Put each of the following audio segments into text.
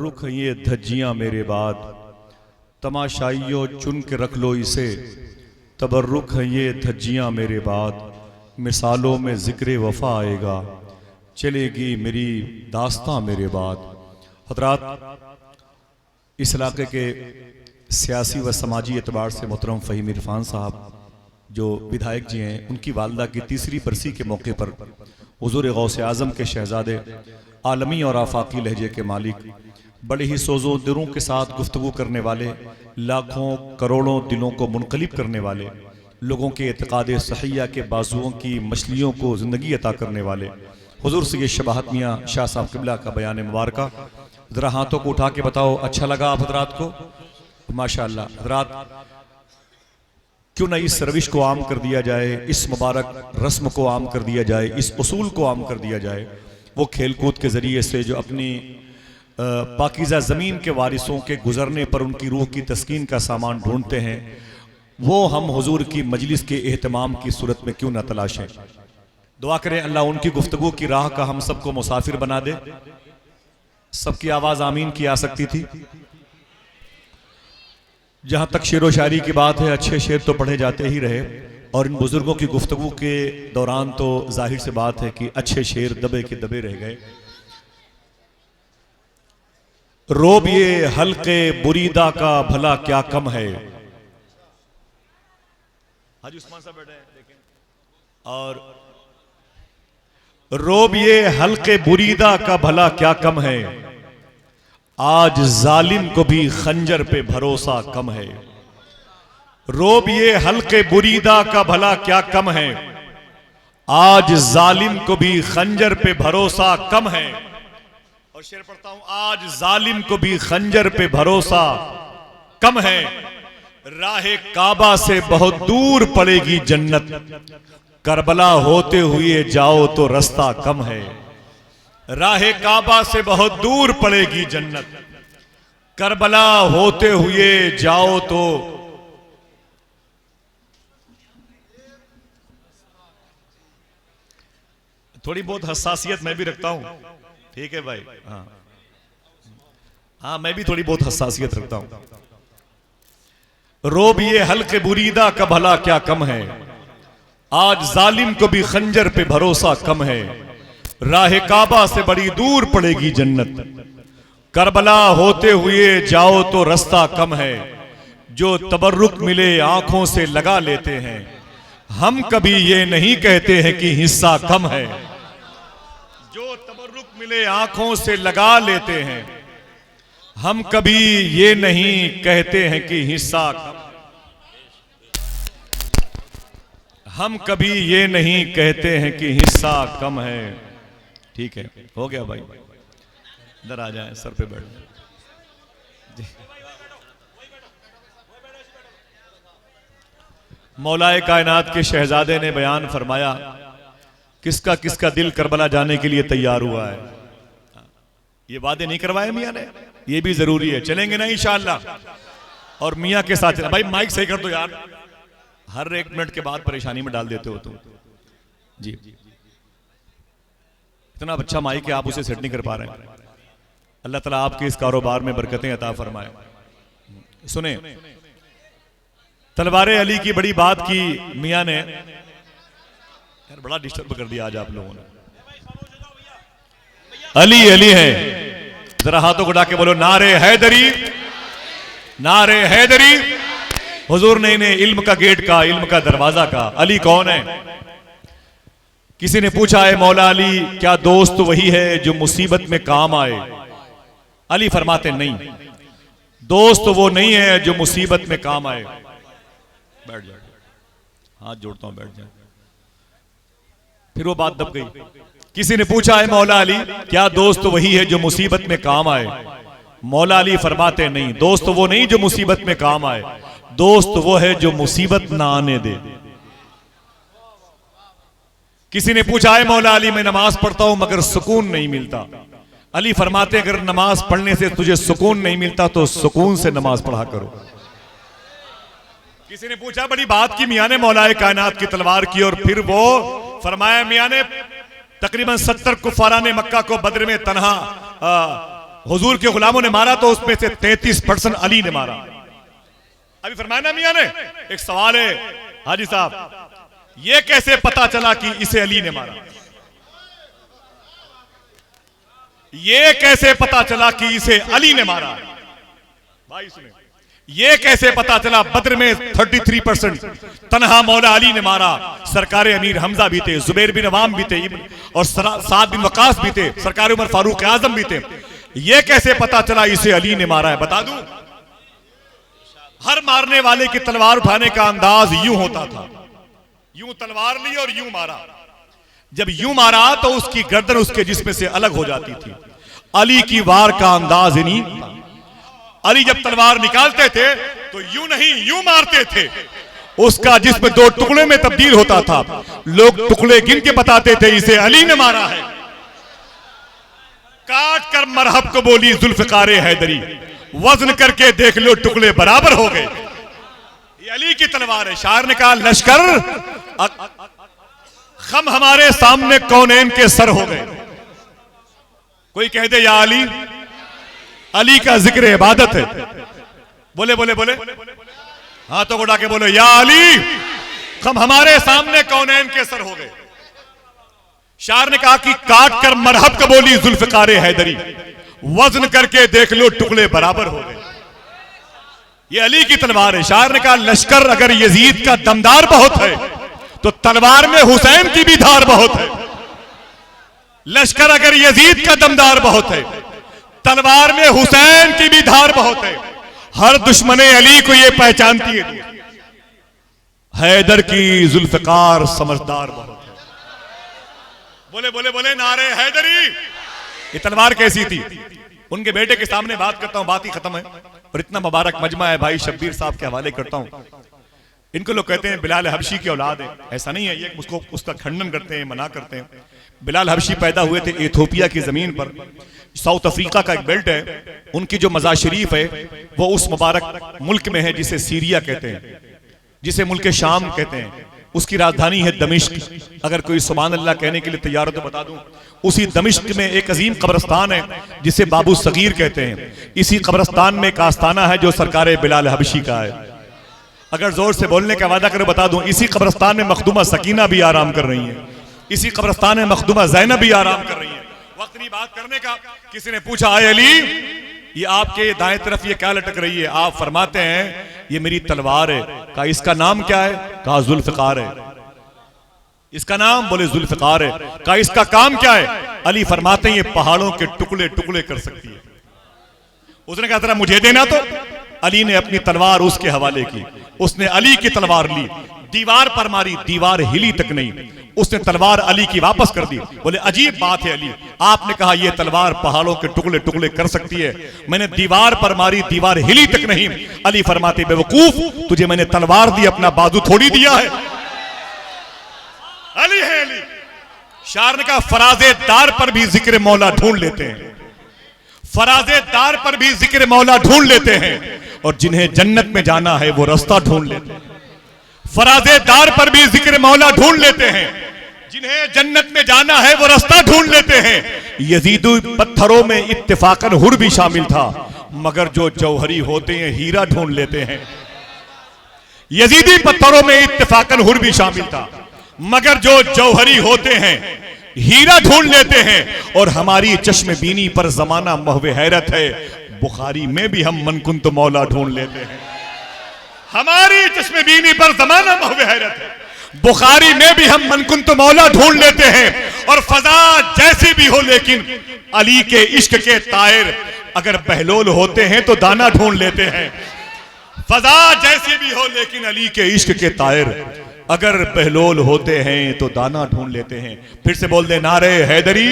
तबर्रुक हैं ये धज्जियां मेरे बाद, तमाशाइयों चुन के रख लो इसे। तबर्रुक हैं ये धज्जियां मेरे बाद, मिसालों में ज़िक्र वफ़ा आएगा, चलेगी मेरी दास्तां मेरे बाद। हज़रात, इस इलाके के सियासी व समाजी एतबार से मोहतरम फ़हीम इरफान साहब जो विधायक जी हैं, उनकी वालदा की तीसरी बरसी के मौके पर हुज़ूर गौसे आज़म के शहज़ादे, आलमी और आफाकी लहजे के मालिक, बड़े ही सोज़ो दिलों के साथ गुफ्तगू करने वाले, लाखों करोड़ों दिलों को मुनक़लिब करने वाले, लोगों के एतक़ाद सहिया के बाजुओं की मछलियों को ज़िंदगी अता करने वाले हुज़ूर सैयद शबाहत मियाँ शाह साहब क़िबला का बयान मुबारका। ज़रा हाथों को उठा के बताओ, अच्छा लगा आप हज़रात को? माशाअल्लाह। हज़रात, क्यों ना इस रविश को आम कर दिया जाए, इस मुबारक रस्म को आम कर दिया जाए, इस उसूल को आम कर दिया जाए। वो खेल कूद के ज़रिए से जो अपनी पाकीज़ा ज़मीन के वारिसों के गुज़रने पर उनकी रूह की तस्कीन का सामान ढूंढते हैं, वो हम हुजूर की मजलिस के एहतमाम की सूरत में क्यों न तलाशें। दुआ करें अल्लाह उनकी गुफ्तगू की राह का हम सबको मुसाफिर बना दे। सबकी आवाज़ आमीन की आ सकती थी। जहाँ तक शेर व शायरी की बात है, अच्छे शेर तो पढ़े जाते ही रहे, और इन बुजुर्गों की गुफ्तगू के दौरान तो जाहिर से बात है कि अच्छे शेर दबे के दबे रह गए। रोब ये हल्के बुरीदा का भला क्या कम है। हाजी उस्मान साहब बैठे हैं, देखें। और रोब ये हल्के बुरीदा का भला क्या कम है, आज जालिम को भी खंजर पे भरोसा कम है। रोब ये हल्के बुरीदा का भला क्या कम है, आज जालिम को भी खंजर पे भरोसा कम है। और शेर पढ़ता हूं, आज जालिम को भी खंजर पे भरोसा कम है, राहे काबा से बहुत दूर पड़ेगी जन्नत, करबला होते हुए जाओ तो रास्ता कम है। राहे काबा से बहुत दूर पड़ेगी जन्नत, करबला होते हुए जाओ तो। थोड़ी बहुत हसासियत मैं भी रखता हूं, ठीक है भाई? हाँ हाँ, मैं भी थोड़ी बहुत हसासियत रखता हूं। रोब ये हल्के बुरीदा का भला क्या कम है, आज जालिम को भी खंजर पे भरोसा कम है, राह काबा से बड़ी दूर पड़ेगी जन्नत, करबला होते हुए जाओ तो रास्ता कम है। जो तबर्रुक मिले आंखों से लगा लेते हैं, हम कभी ये नहीं कहते हैं कि हिस्सा कम है। जो तबर्रुक मिले आंखों से लगा लेते हैं, हम कभी ये नहीं कहते हैं कि हिस्सा कम। हम कभी ये नहीं कहते हैं कि हिस्सा कम है। ठीक है, हो गया भाई, इधर आ जाए, सर पे बैठ जी। मौलाए कायनात के शहजादे ने बयान फरमाया, किसका किसका दिल करबला जाने के लिए तैयार हुआ है। ये वादे नहीं करवाए मियां ने, ये भी जरूरी है। चलेंगे ना इंशाअल्लाह, और मियां के साथ। भाई माइक सही कर दो यार, हर एक मिनट के बाद परेशानी में डाल देते हो तुम जी। इतना अच्छा माइक है, आप उसे सेट नहीं कर पा रहे हैं। अल्लाह ताला आपके इस कारोबार में बरकतें अता फरमाए। सुने, तलवारे अली की बड़ी बात की मियां ने। यार बड़ा डिस्टर्ब कर दिया आज आप लोगों ने। अली अली है, जरा हाथों को उठा के बोलो नारे हैदरी, नारे हैदरी। हुजूर ने इन्हें इल्म का गेट का, इल्म का दरवाजा का। अली कौन है? किसी ने पूछा है मौला अली क्या दोस्त वही है जो मुसीबत में काम आए? अली फरमाते नहीं, दोस्त वो नहीं है जो मुसीबत में काम आए। बैठ जाओ, हाथ जोड़ता हूं, बैठ जाओ। फिर वो बात दब गई। किसी ने पूछा है मौला अली क्या दोस्त वही है जो मुसीबत में काम आए? मौला अली फरमाते नहीं, दोस्त वो नहीं जो मुसीबत में काम आए, दोस्त वो है जो मुसीबत ना आने दे। किसी ने पूछा है मौला अली मैं नमाज पढ़ता हूं मगर सुकून नहीं मिलता। अली फरमाते अगर नमाज पढ़ने से तुझे सुकून नहीं मिलता तो सुकून से नमाज पढ़ा करो। किसी ने पूछा बड़ी बात की मियां ने मौलाए कायनात की तलवार की, और फिर वो फरमाया मियां ने तकरीबन 70 कुफारा ने मक्का को बद्र में तन्हा हुजूर के गुलामों ने मारा तो उसमें से 33% अली ने मारा। अभी फरमाया ना मियां ने, एक सवाल है हाजी साहब, ये कैसे पता चला कि इसे अली ने मारा? ये कैसे पता चला कि इसे अली ने मारा? भाई सुने, ये कैसे पता चला? बद्र में 33% तन्हा मौला अली ने मारा। सरकार अमीर हमजा भी थे, जुबैर बिन अवाम भी थे, और साद बिन वकास भी थे, सरकार उमर फारूक आजम भी थे। ये कैसे पता चला इसे अली ने मारा है? बता दूं, हर मारने वाले की तलवार उठाने का अंदाज यूं होता था, यूं तलवार ली और यूं मारा। जब यूं मारा तो उसकी गर्दन उसके जिस्म से अलग हो जाती थी। अली की वार का अंदाज ही नहीं। अली जब तलवार निकालते थे तो यूं नहीं, यूं मारते थे। उसका जिस्म दो टुकड़े में तब्दील होता था। लोग टुकड़े गिन के बताते थे इसे अली ने मारा है। काट कर मरहब को बोली जुल्फकारे हैदरी, वजन करके देख लो टुकड़े बराबर हो गए। ये अली की तलवार है। शायर ने कहा लश्कर खम हमारे सामने कौनैन के सर हो गए। कोई कह दे या अली, अली का जिक्र इबादत है। बोले बोले बोले हाथों को उठा के बोलो या अली, खम हमारे सामने कौनैन के सर हो गए। शायर ने कहा कि काट कर मरहब का बोली जुल्फकारे हैदरी, वजन करके देख लो टुकड़े बराबर हो गए। ये अली की तलवार है। शायर ने कहा लश्कर अगर यजीद का दमदार बहुत है तो तलवार में हुसैन की भी धार बहुत है। लश्कर अगर यजीद का दमदार बहुत है, तलवार में हुसैन की भी धार बहुत है। हर दुश्मने अली को यह पहचानती है, हैदर की जुल्फकार समझदार बहुत है। बोले बोले बोले नारे हैदरी। ये तलवार कैसी थी? उनके बेटे के सामने बात करता हूं, बात ही खत्म है। और इतना मुबारक मजमा है, भाई शब्बीर साहब के हवाले करता हूं। इनको लोग कहते हैं बिलाल हबशी की औलाद है। ऐसा नहीं है, ये उसको उसका खंडन करते हैं, मना करते हैं। बिलाल हबशी पैदा हुए थे इथियोपिया की जमीन पर, साउथ अफ्रीका का एक बेल्ट है। उनकी जो मज़ार शरीफ है वो उस मुबारक मुल्क में है जिसे सीरिया कहते हैं, जिसे मुल्क शाम कहते हैं। उसकी राजधानी है दमिश्क। अगर कोई सुभान अल्लाह कहने के लिए तैयार हो तो बता दूं, उसी दमिश्क में एक अजीम कब्रस्तान है जिसे बाबू सगीर कहते हैं। इसी कब्रस्तान में एक आस्थाना है जो सरकार बिलाल हबशी का है। अगर जोर से बोलने का वादा करो बता दूं, इसी कब्रस्तान में मखदूमा सकीना भी आराम कर रही है। इसी कब्रस्तान में मखदूमा ज़ैनब भी आराम कर रही है। वक्त नहीं बात करने का। किसी ने पूछा आए अली, ये आपके दाएं तरफ ये क्या लटक रही है? आप फरमाते हैं ये मेरी तलवार है। कहा इसका नाम क्या है? कहा जुल्फकार है। इसका नाम? बोले जुल्फकार है। कहा इसका काम क्या है? अली फरमाते हैं ये पहाड़ों के टुकड़े टुकड़े कर सकती है। उसने कहा जरा मुझे देना तो। अली ने अपनी तलवार उसके हवाले की। उसने अली की तलवार ली, दीवार पर मारी, दीवार हिली तक नहीं। उसने तलवार अली की वापस कर दी। बोले अजीब बात है अली, आपने कहा यह तलवार पहाड़ों के टुकड़े टुकड़े कर सकती है, मैंने दीवार पर मारी, दीवार हिली तक नहीं। अली फरमाते बेवकूफ, तुझे मैंने तलवार दी, अपना बाजू थोड़ी दिया है। अली है अली। शायर ने कहा फराजेदार पर भी जिक्र मौला ढूंढ लेते हैं, फराजेदार पर भी जिक्र मौला ढूंढ लेते हैं, और जिन्हें जन्नत में जाना है वो रास्ता ढूंढ लेते हैं। फराजेदार पर भी जिक्र मौला ढूंढ लेते हैं, जिन्हें जन्नत में जाना है वो रास्ता ढूंढ लेते हैं। यजीदी पत्थरों में इत्तेफाकन हुर भी शामिल था, मगर जो जौहरी होते हैं हीरा ढूंढ लेते हैं। यजीदी पत्थरों में इत्तेफाकन हुर भी शामिल था, मगर जो जौहरी होते हैं हीरा ढूंढ लेते हैं। और हमारी चश्मे बीनी पर जमाना महवे हैरत है, बुखारी में भी हम मनकुन तो मौला ढूंढ लेते हैं। हमारी चश्मे बीनी पर जमाना महवे हैरत है, बुखारी में भी हम मनकुन तो मौला ढूंढ लेते हैं। और फजा जैसी भी हो लेकिन अली के इश्क के तायर, अगर बहलोल होते हैं तो दाना ढूंढ लेते हैं। फजा जैसी भी हो लेकिन अली के इश्क के तायर, अगर बहलोल होते हैं तो दाना ढूंढ लेते हैं। फिर से बोल दे नारे हैदरी,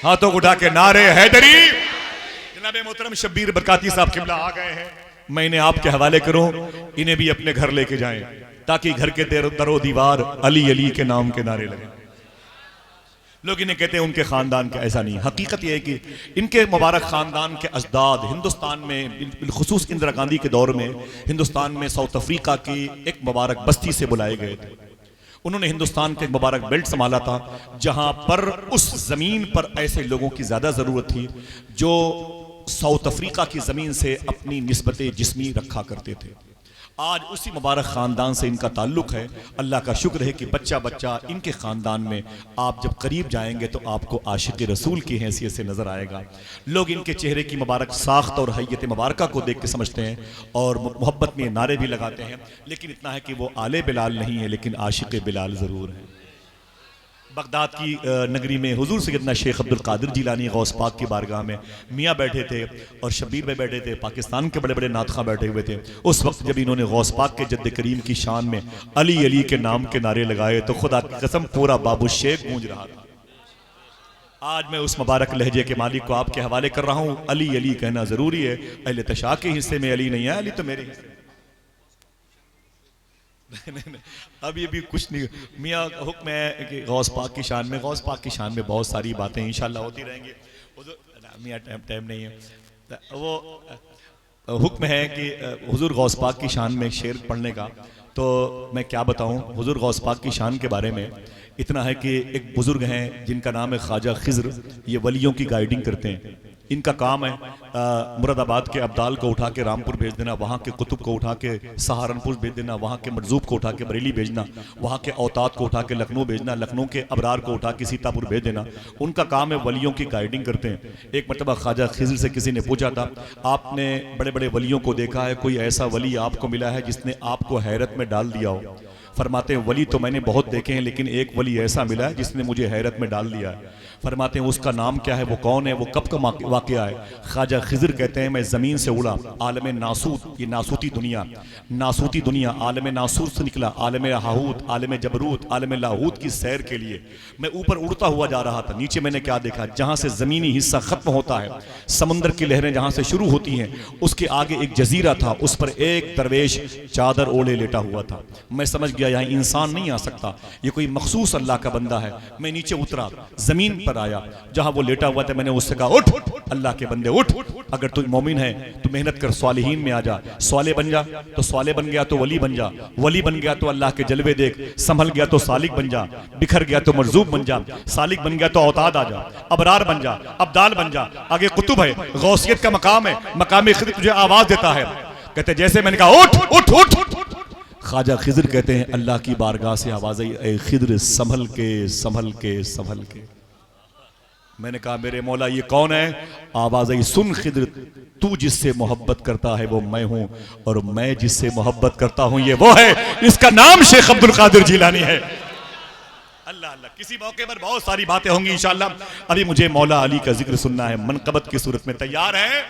हाथों को उठा के नारे हैदरी। जनाब मोहतरम शब्बीर बरकाती साहब किबला आ गए हैं, मैं इन्हें आपके हवाले करूं, इन्हें भी अपने घर लेके जाएं ताकि घर के दरो दीवार अली अली के नाम के नारे लगे। लोग इन्हें कहते हैं उनके खानदान का, ऐसा नहीं। हकीकत यह है कि इनके मुबारक खानदान के अजदाद हिंदुस्तान में बिलखुसूस इंदिरा गांधी के दौर में हिंदुस्तान में साउथ अफ्रीका की एक मुबारक बस्ती से बुलाए गए थे। उन्होंने हिंदुस्तान के मुबारक बेल्ट संभाला था जहां पर उस जमीन पर ऐसे लोगों की ज्यादा जरूरत थी जो साउथ अफ्रीका की जमीन से अपनी निस्बत जिस्मी रखा करते थे। आज उसी मुबारक ख़ानदान से इनका ताल्लुक़ है। अल्लाह का शुक्र है कि बच्चा बच्चा इनके ख़ानदान में आप जब करीब जाएंगे तो आपको आशिक़ रसूल की हैसियत से नज़र आएगा। लोग इनके चेहरे की मुबारक साख्त और हैयत मुबारका को देख के समझते हैं और मोहब्बत में नारे भी लगाते हैं, लेकिन इतना है कि वो आले बिलाल नहीं है लेकिन आशिक़ बिलाल ज़रूर है। बगदाद की नगरी में हुजूर सैयदना शेख अब्दुल कादिर जिलानी गौस पाक की बारगाह में मियाँ बैठे थे और शब्बीर में बैठे थे, पाकिस्तान के बड़े बड़े नातखा बैठे हुए थे। उस वक्त जब इन्होंने गौस पाक के जद्द करीम की शान में अली अली के नाम के नारे लगाए तो खुदा की कसम पूरा बाबू शेख गूंज रहा था। आज मैं उस मुबारक लहजे के मालिक को आपके हवाले कर रहा हूँ। अली अली कहना ज़रूरी है। अहले तशा के हिस्से में अली नहीं है, अली तो मेरे हिस्से। नहीं, अब ये भी कुछ नहीं। मियाँ हुक्म है कि गौस पाक की शान में, गौस पाक की शान में बहुत सारी बातें इंशाल्लाह होती रहेंगी। मियाँ टाइम नहीं है। वो हुक्म है कि हुजूर गौस पाक की शान में शेर पढ़ने का, तो मैं क्या बताऊं। हुजूर गौस पाक की शान के बारे में इतना है कि एक बुजुर्ग हैं जिनका नाम है ख्वाजा खिज़्र। ये वलियों की गाइडिंग करते हैं। इनका काम है मुरादाबाद के अब्दाल को उठा के रामपुर भेज देना, वहाँ के कुतुब को उठा के सहारनपुर भेज देना, वहाँ के मरजूब को उठा के बरेली भेजना, वहाँ के औताद को उठा के लखनऊ भेजना, लखनऊ के अबरार को उठा के सीतापुर भेज देना। उनका काम है वलियों की गाइडिंग करते हैं। एक मरतबा ख्वाजा खिज़्र से किसी ने पूछा था, आपने बड़े बड़े वलियों को देखा है, कोई ऐसा वली आपको मिला है जिसने आपको हैरत में डाल दिया हो? फरमाते हैं वली तो मैंने बहुत देखे हैं लेकिन एक वली ऐसा मिला है जिसने मुझे हैरत में डाल दिया है। फरमाते हैं उसका नाम क्या है, वो कौन है, वो कब का वाक़या है? ख्वाजा खिज़्र कहते हैं मैं ज़मीन से उड़ा, आलम नासूत, ये नासूती दुनिया आलम नासूर से निकला, आलम हाहूत, आलम जबरूत, आलम लाहूत की सैर के लिए मैं ऊपर उड़ता हुआ जा रहा था। नीचे मैंने क्या देखा, जहाँ से ज़मीनी हिस्सा ख़त्म होता है, समंदर की लहरें जहाँ से शुरू होती हैं, उसके आगे एक जजीरा था, उस पर एक दरवेश चादर ओढ़े लेटा हुआ था। मैं समझ गया यहाँ इंसान नहीं आ सकता, ये कोई मखसूस अल्लाह का बंदा है। मैं नीचे उतरा, जमीन पर आया, जहां वो लेटा हुआ था। मैंने उससे कहा उठ अल्लाह के बंदे उठ, अगर तू मोमिन है तो मेहनत कर, स्वालिहीन में आ जा, स्वाले बन जा, तो स्वाले बन गया तो वली बन जा, वली बन गया तो अल्लाह के जलवे देख, संभल गया तो सालिक बन जा, बिखर गया तो मरजूब बन जा, सालिक बन गया तो औताद आ जा, अबरार बन जा, अब्दाल बन जा। आगे कुतुब है, गौसियत का मकाम है, मकाम खिज़्र तुझे आवाज देता है। कहते जैसे मैंने कहा उठ उठ उठ, ख्वाजा खिज़्र कहते हैं अल्लाह की बारगाह से आवाज आई, ए खिज़्र संभल के संभल के संभल के। मैंने कहा मेरे मौला ये कौन है? आवाज आई, सुन खिज़्र, तू जिससे मोहब्बत करता है वो मैं हूं और मैं जिससे मोहब्बत करता हूं ये वो है। इसका नाम शेख अब्दुल कादिर जिलानी है। अल्लाह अल्लाह। किसी मौके पर बहुत सारी बातें होंगी इंशाअल्लाह। अभी मुझे मौला अली का जिक्र सुनना है, मनकबत की सूरत में। तैयार है?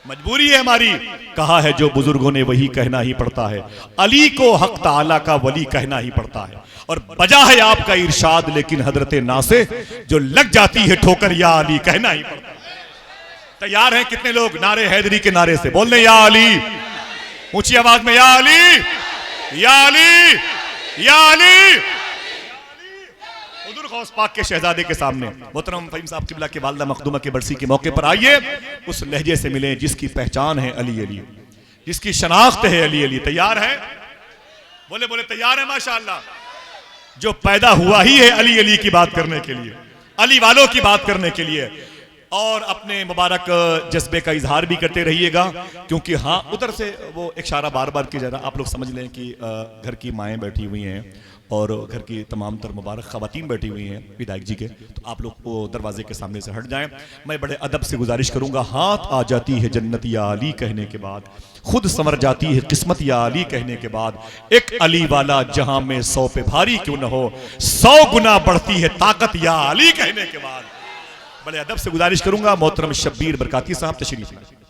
मजबूरी है हमारी। कहा है जो बुजुर्गों ने वही कहना ही पड़ता है, अली को हक ताला का वली कहना ही पड़ता है। और बजा है आपका इरशाद लेकिन हजरत नासे जो लग जाती है ठोकर या अली कहना ही पड़ता है। तैयार हैं कितने लोग नारे हैदरी के नारे से बोल दें या अली, ऊंची आवाज में या अली या अली या अली। हुजूर गौस पाक के शहजादे के सामने मोहतरम फहीम साहब किबला के वालदा मखदूमा के बरसी के मौके पर आइए, उस लहजे से मिले जिसकी पहचान है अली अली, जिसकी शनाख्त है अली अली। तैयार है? बोले बोले तैयार है माशाअल्लाह। जो पैदा हुआ ही है अली अली की बात करने के लिए, अली वालों की बात करने के लिए, और अपने मुबारक जज्बे का इजहार भी करते रहिएगा। क्योंकि हाँ, उधर से वो एक इशारा बार बार की जरा आप लोग समझ लें कि घर की माएँ बैठी हुई हैं और घर की तमाम तर मुबारक ख़वातीन बैठी हुई हैं विधायक जी के, तो आप लोग वो दरवाजे के सामने से हट जाएं। मैं बड़े अदब से गुजारिश करूंगा, हाथ आ जाती है जन्नत या अली कहने के बाद, खुद संवर जाती है किस्मत या अली कहने के बाद, एक अली वाला जहां में 100 पे भारी क्यों न हो, 100 गुना बढ़ती है ताकत या अली कहने के बाद। बड़े अदब से गुजारिश करूंगा, मोहतरम शब्बीर बरकाती साहब तशरीफ लाएं।